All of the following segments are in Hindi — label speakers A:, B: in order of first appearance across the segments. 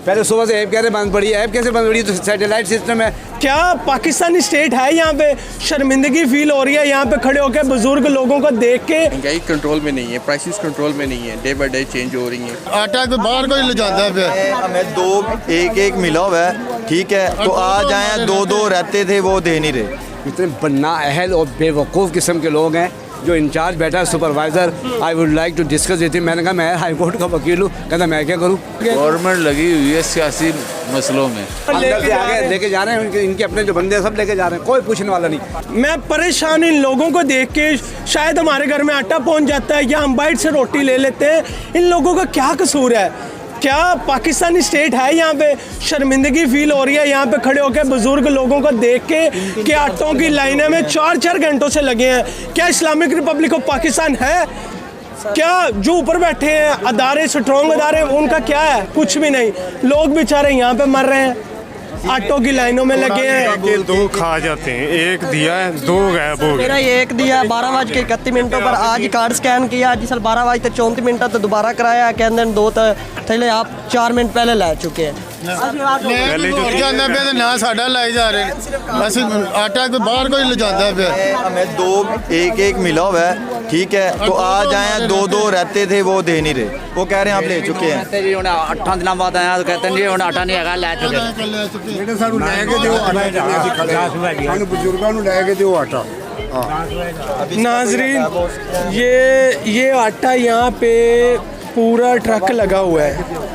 A: पहले सुबह से ऐप कैसे बंद पड़ी है? ऐप कैसे बंद पड़ी? तो सैटेलाइट सिस्टम है।
B: क्या पाकिस्तानी स्टेट है? यहाँ पे शर्मिंदगी फील हो रही है यहाँ पे खड़े होकर बुजुर्ग लोगों को देख के।
C: महंगाई कंट्रोल में नहीं है, प्राइसेस कंट्रोल में नहीं है, डे बाय डे चेंज हो रही है।
D: आटा तो बाहर को ही ले जाता है।
E: हमें दो एक मिला हुआ है, ठीक है, तो आज आए दो रहते थे, वो दे नहीं रहे।
A: इतने बन्ना अहल और बेवकूफ़ किस्म के लोग हैं। जो इंचार्ज बैठा है supervisor, I would like to discuss with him. मैंने कहा मैं हाई कोर्ट का वकील हूँ, कहता मैं क्या करूँ।
F: गवर्नमेंट लगी हुई है सियासी मसलों में,
A: अंदर से आगे लेके जा रहे हैं, इनके अपने जो बंदे सब लेके जा रहे हैं, कोई पूछने वाला नहीं।
B: मैं परेशान इन लोगों को देख के। शायद हमारे घर में आटा पहुंच जाता है या हम बाइट से रोटी ले लेते हैं। इन लोगों का क्या कसूर है? क्या पाकिस्तानी स्टेट है? यहाँ पे शर्मिंदगी फील हो रही है यहाँ पे खड़े होकर बुजुर्ग लोगों को देख के कि आटों की लाइनें में 4-4 घंटों से लगे हैं। क्या इस्लामिक रिपब्लिक ऑफ पाकिस्तान है? क्या जो ऊपर बैठे हैं अदारे, स्ट्रॉन्ग अदारे, उनका क्या है? कुछ भी नहीं। लोग बेचारे यहाँ पे मर रहे हैं, आटों की लाइनों में लगे हैं।
G: दो खा जाते हैं, एक दिया है, दो गायब हो गए।
H: मेरा ये एक दिया 12:31 पर आज कार्ड स्कैन किया, जिस 12:34 तो दोबारा कराया, कहते 2 थे आप 4 मिनट पहले ला चुके हैं।
D: ना साडा लाई जा रहे हैं, आटा तो बाहर को ही ले जाता है।
E: हमें दो एक मिला हुआ है, ठीक है, तो आज आए दो रहते थे, वो दे नहीं रहे। वो कह रहे हैं आप ले चुके हैं।
I: 8 दिन बाद आया तो कहते हैं आटा नहीं है, लै चुके।
B: नाजरीन, ये आटा यहाँ पे पूरा ट्रक लगा हुआ है।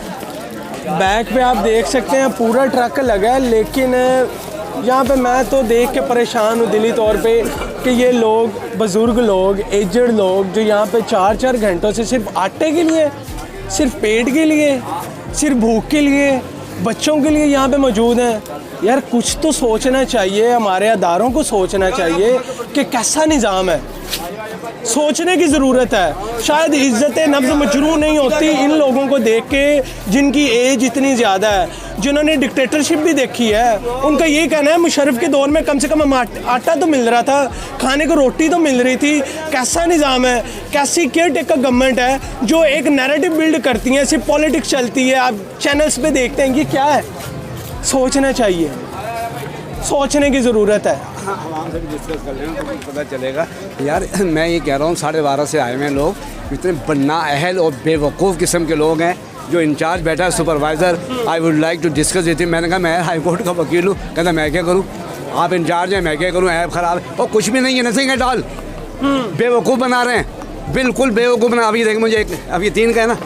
B: बैक पे आप देख सकते हैं पूरा ट्रक लगा है, लेकिन यहाँ पे मैं तो देख के परेशान हूँ दिली तौर पे कि ये लोग, बुज़ुर्ग लोग, एजड लोग, जो यहाँ पे 4-4 घंटों से सिर्फ आटे के लिए, सिर्फ पेट के लिए, सिर्फ भूख के लिए, बच्चों के लिए यहाँ पे मौजूद हैं। यार कुछ तो सोचना चाहिए, हमारे अदारों को सोचना चाहिए कि कैसा निज़ाम है। सोचने की ज़रूरत है। शायद इज़्ज़त नफ्स मजरूह नहीं होती इन लोगों को देख के जिनकी एज इतनी ज़्यादा है, जिन्होंने डिक्टेटरशिप भी देखी है। उनका ये कहना है मुशर्रफ के दौर में कम से कम आटा तो मिल रहा था, खाने को रोटी तो मिल रही थी। कैसा निज़ाम है? कैसी केयर टेकर गवर्नमेंट है जो एक नैरेटिव बिल्ड करती है, सिर्फ पॉलिटिक्स चलती है। आप चैनल्स पे देखते हैं, ये क्या है? सोचना चाहिए, सोचने की ज़रूरत है।
A: आवाम से भी डिस्कस कर लें तो पता चलेगा। यार मैं ये कह रहा हूँ 12:30 से आए हुए हैं लोग। इतने बन्ना अहल और बेवकूफ़ किस्म के लोग हैं। जो इंचार्ज बैठा है supervisor, I would like to discuss with him. मैंने कहा मैं हाई कोर्ट का वकील हूँ, कहता मैं क्या करूँ। आप इंचार्ज हैं, मैं क्या करूँ, ऐप ख़राब है और कुछ भी नहीं है, नथिंग एट ऑल। बेवकूफ़ बना रहे हैं, बिल्कुल बेवकूफ़ बना। अभी देखें मुझे अब ये 3 का है ना,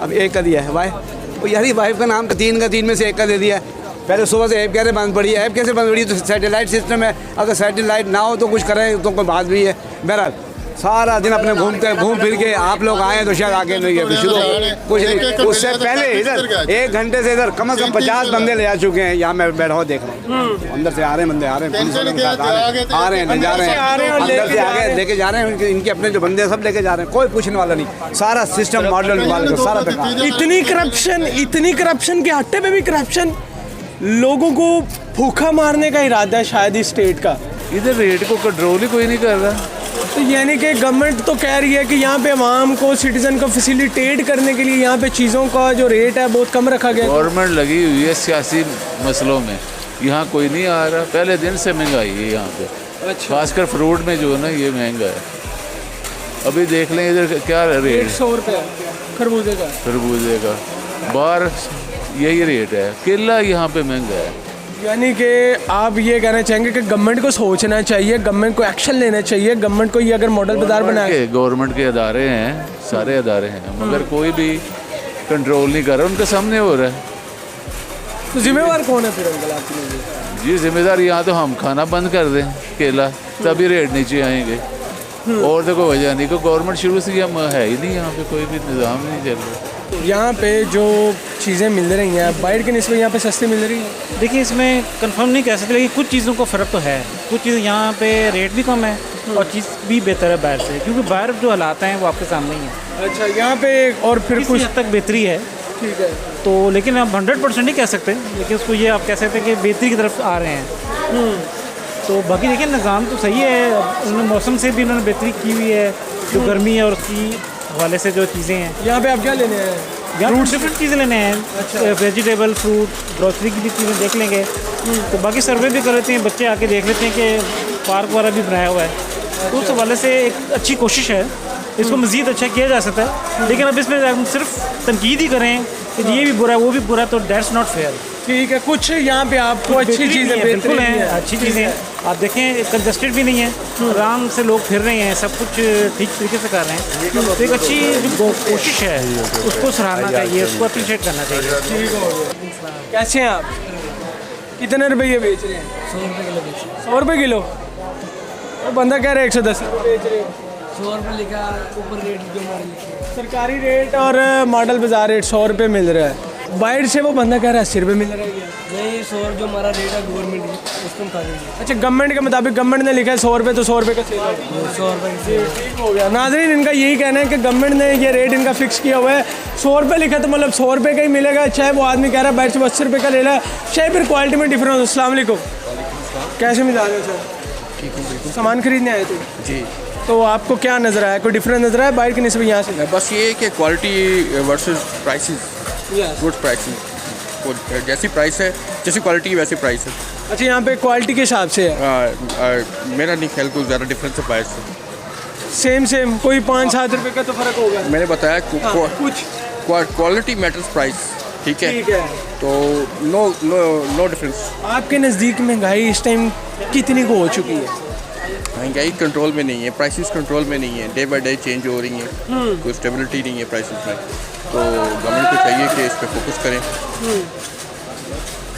A: अब 1 का दिया है वाइफ। तो यार वाइफ का नाम 3 में से 1 का दे दिया है। पहले सुबह से ऐप कैसे बंद पड़ी है? ऐप कैसे बंद पड़ी? तो सैटेलाइट सिस्टम है। अगर सैटेलाइट ना हो तो कुछ करें तो कोई बात भी है। बहरहाल सारा दिन अपने घूम फिर के आप लोग आए तो शायद आके नहीं है शुरू कुछ नहीं। उससे पहले इधर 1 घंटे से इधर कम से कम 50 बंदे ले आ चुके हैं। यहाँ मैं बैठा हुआ देख रहा हूँ, अंदर से आ रहे हैं बंदे, आ रहे हैं, पुलिस वालों के साथ आ रहे हैं, ले जा रहे हैं, अंदर से आगे लेके जा रहे हैं। इनके अपने जो बंदे सब लेके जा रहे हैं, कोई पूछने वाला नहीं। सारा सिस्टम मॉडल सारा बेकार।
B: इतनी करप्शन के हट्टे पे भी करप्शन। लोगों को भूखा मारने का इरादा है शायद इस स्टेट का।
F: इधर रेट को कंट्रोल ही कोई नहीं कर रहा।
B: तो यानी कि गवर्नमेंट तो कह रही है कि यहाँ पे आवाम को, सिटीजन को फैसिलिटेट करने के लिए यहाँ पे चीज़ों का जो रेट है बहुत कम रखा गया।
F: गवर्नमेंट लगी हुई है सियासी मसलों में, यहाँ कोई नहीं आ रहा। पहले दिन से महंगाई है यहाँ पे। अच्छा। खासकर फ्रूट में जो है ना, ये महंगा है। अभी देख लें इधर क्या रेट,
B: 100 रुपये खरबूजे का। बाहर यही रेट है। केला यहाँ पे महंगा है। यानी कि आप ये कहना चाहेंगे कि गवर्नमेंट को सोचना चाहिए, गवर्नमेंट को एक्शन लेना चाहिए। गवर्नमेंट को ये अगर मॉडल बाजार बनाए।
F: गवर्नमेंट के अदारे हैं, सारे अदारे हैं, मगर कोई भी कंट्रोल नहीं कर रहा। उनके सामने हो रहा है।
B: तो जिम्मेवार कौन है फिर अंकल आपकी नज़र?
F: जी जिम्मेदार यहाँ तो हम खाना बंद कर दें केला, तभी रेट नीचे आएंगे। और तो कोई वजह नहीं को गवर्नमेंट शुरू से हम है ही नहीं, यहाँ पे कोई भी निज़ाम नहीं चल रहा।
B: यहाँ पे जो चीज़ें मिल रही हैं बाहर के निस्बत यहाँ पे सस्ती मिल रही हैं।
J: देखिए इसमें कंफर्म नहीं कह सकते, लेकिन कुछ चीज़ों का फ़र्क तो है। कुछ चीज़ें यहाँ पे रेट भी कम है और चीज़ भी बेहतर है बाहर से, क्योंकि बाहर जो हालात हैं वो आपके सामने ही है।
B: अच्छा, यहाँ पे और फिर कुछ
J: हद तक बेहतरी है।
B: ठीक है,
J: तो लेकिन आप 100% नहीं कह सकते, लेकिन उसको ये आप कह सकते हैं कि बेहतरी की तरफ आ रहे हैं। तो बाकी देखिए निज़ाम तो सही है। उन्होंने मौसम से भी उन्होंने बेहतरी की हुई है, जो गर्मी है और उसकी हवाले से जो चीज़ें हैं।
B: यहाँ पे आप क्या लेने हैं?
J: फ्रूट डिफरेंट चीज़ें लेने हैं, वेजिटेबल, फ्रूट, ग्रोसरी की भी चीज़ें देख लेंगे। तो बाकी सर्वे भी कर लेते हैं, बच्चे आके देख लेते हैं कि पार्क वगैरह भी बनाया हुआ है। तो उस हवाले से एक अच्छी कोशिश है, इसको मज़ीद अच्छा किया जा सकता है। लेकिन अब इसमें हम सिर्फ तनकीद ही करें कि ये भी बुरा है वो भी बुरा है, तो दैट्स नॉट फेयर।
B: ठीक है, कुछ यहाँ पे आपको अच्छी चीज़ें
J: बिल्कुल हैं, अच्छी चीज़ें हैं। आप देखें कंजस्टेड भी नहीं है, आराम से लोग फिर रहे हैं, सब कुछ ठीक तरीके से कर रहे हैं। तो एक अच्छी जो कोशिश है उसको सराहना चाहिए, उसको अप्रिशिएट करना चाहिए।
B: कैसे हैं आप? कितने रुपये बेच रहे हैं?
H: 100 रुपये किलो बेच रहे
B: 100 रुपये किलो? और बंदा कह रहा है 110 रुपये बेच रहे हैं।
H: 100 रुपये लिखा, ऊपर रेट जो हमारे लिखे
B: सरकारी रेट और मॉडल बाजार रेट 100 रुपये मिल रहा है। बाहर से वो बंदा कह रहा है 80 रुपये मिल रहा है क्या?
H: नहीं, 100 जो हमारा रेट है गवर्नमेंट उसको हम खा देंगे।
B: अच्छा, गवर्नमेंट के मुताबिक गवर्नमेंट ने लिखा है 100 रुपये, तो 100 रुपये का सेल है।
H: 100 रुपये
B: ठीक हो गया। नाज़रीन, इनका यही कहना है कि गवर्नमेंट ने ये रेट इनका फिक्स किया हुआ है, 100 रुपये लिखा तो मतलब 100 रुपये का ही मिलेगा। चाहे वो आदमी कह रहा है बाहर से 80 रुपये का ले ला, चाहे फिर क्वालिटी में डिफरेंस हो। अस्सलाम वालेकुम, कैसे मिला रहे हो सर?
C: ठीक हूँ।
B: सामान खरीदने आए थे?
C: जी,
B: तो आपको क्या नज़र आया, कोई डिफरेंस नज़र आया बाहर की निस्बत यहाँ से?
C: बस ये है कि quality versus prices, good prices, जैसी प्राइस है, जैसी क्वालिटी की वैसी प्राइस है।
B: अच्छा, यहाँ पे क्वालिटी के हिसाब से है?
C: मेरा नहीं ख्याल कोई ज़्यादा डिफरेंस है प्राइस से।
B: सेम कोई 5-7 रुपये का तो फ़र्क होगा।
C: मैंने बताया
B: कुछ
C: क्वालिटी मैटर्स प्राइस, ठीक है,
B: ठीक है।
C: तो नो डिफरेंस।
B: आपके नज़दीक महंगाई इस टाइम कितनी को हो चुकी है?
C: महंगाई कंट्रोल में नहीं है, प्राइसेस कंट्रोल में नहीं है, डे बाय डे चेंज हो रही हैं, कोई स्टेबिलिटी नहीं है प्राइसेस में। तो गवर्नमेंट को चाहिए कि इस पे फोकस करें।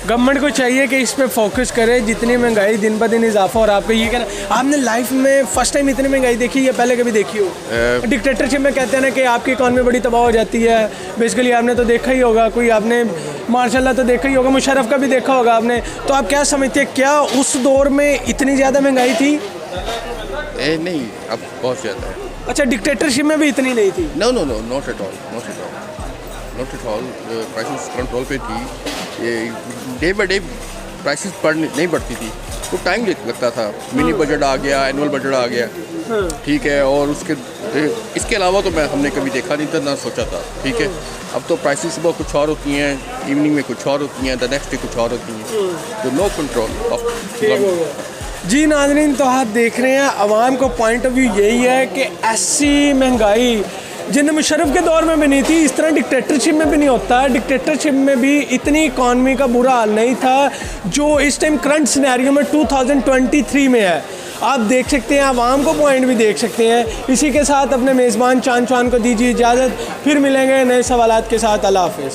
B: गवर्नमेंट को चाहिए कि इस पे फोकस करे। जितनी महंगाई दिन ब दिन इजाफा, और आपका ये कहना, आपने लाइफ में फर्स्ट टाइम इतनी महंगाई देखी या पहले कभी देखी हो? डिक्टेटरशिप में कहते हैं ना कि आपकी इकॉनमी बड़ी तबाह हो जाती है। बेसिकली आपने तो देखा ही होगा, कोई आपने माशाल्लाह तो देखा ही होगा, मुशर्रफ का भी देखा होगा आपने। तो आप क्या समझते हैं, क्या उस दौर में इतनी ज़्यादा महंगाई थी?
C: नहीं, अब बहुत ज़्यादा है।
B: अच्छा, डिक्टेटरशिप में भी इतनी नहीं थी?
C: No, not at all, prices control पे थी। ये डे बाय डे प्राइसेस नहीं बढ़ती थी, तो टाइम लगता था। मिनी बजट आ गया, एनुअल बजट आ गया, ठीक है, और इसके अलावा तो हमने कभी देखा नहीं था, ना सोचा था, ठीक है। अब तो प्राइसेस सुबह कुछ और होती हैं, इवनिंग में कुछ और होती हैं, द नेक्स्ट डे कुछ और होती हैं, तो नो कंट्रोल ऑफ।
B: जी नाज़रीन, तो आप देख रहे हैं आवाम को पॉइंट ऑफ व्यू यही है कि ऐसी महंगाई जिन्हें मुशर्रफ के दौर में भी नहीं थी, इस तरह डिक्टेटरशिप में भी नहीं होता। डिक्टेटरशिप में भी इतनी इकॉनमी का बुरा हाल नहीं था जो इस टाइम करंट सिनेरियो में 2023 में है। आप देख सकते हैं, आवाम को पॉइंट भी देख सकते हैं। इसी के साथ अपने मेज़बान चांद को दीजिए इजाज़त, फिर मिलेंगे नए सवालात के साथ। अल्लाह हाफ़िज़।